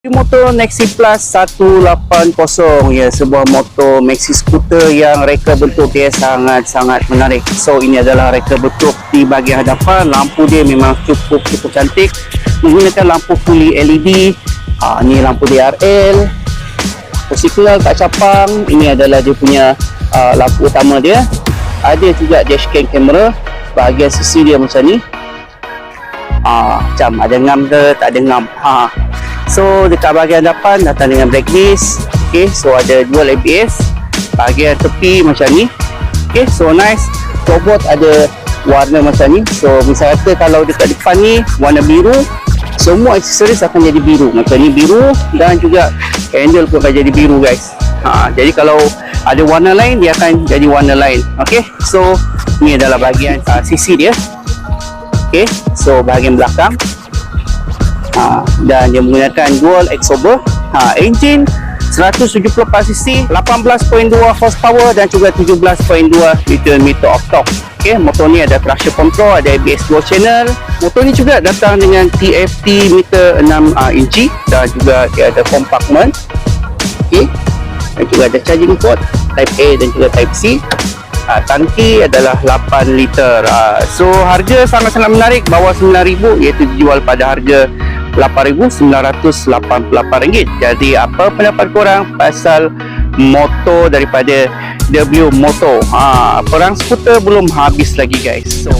Motor Nexi Plus 180 ya, sebuah motor maxi scooter yang reka bentuk dia sangat-sangat menarik. So ini adalah reka bentuk di bahagian hadapan. Lampu dia memang cukup cantik, menggunakan lampu fully LED. Ni lampu DRL, posisi signal kat capang. Ini adalah dia punya lampu utama dia. Ada juga dashcam kamera. Bahagian sisi dia macam ni, macam ada ngam ke tak ada ngam. So dekat bahagian depan datang dengan brake disc. Okay, so ada dual ABS. Bahagian tepi macam ni. Okay, so nice. Floorboard ada warna macam ni. So misal kata kalau dekat depan ni warna biru, semua aksesoris akan jadi biru. Macam ni biru, dan juga handle pun akan jadi biru guys. Jadi kalau ada warna lain, dia akan jadi warna lain. Okay, so ni adalah bahagian sisi dia. Okay, so bahagian belakang. Dan dia menggunakan dual exhaust. Engine 174cc, 18.2 horsepower dan juga 17.2 Nm of torque. Okay, motor ni ada traction control, ada ABS dual channel. Motor ni juga datang dengan TFT meter 6 inci dan juga dia ada compartment. Okay, dan juga ada charging port Type A dan juga Type C. Tangki adalah 8 liter. So harga sangat-sangat menarik, bawah RM9,000, iaitu dijual pada harga RM8,988. Jadi apa pendapat korang pasal motor daripada W Moto? Perang skuter belum habis lagi guys. So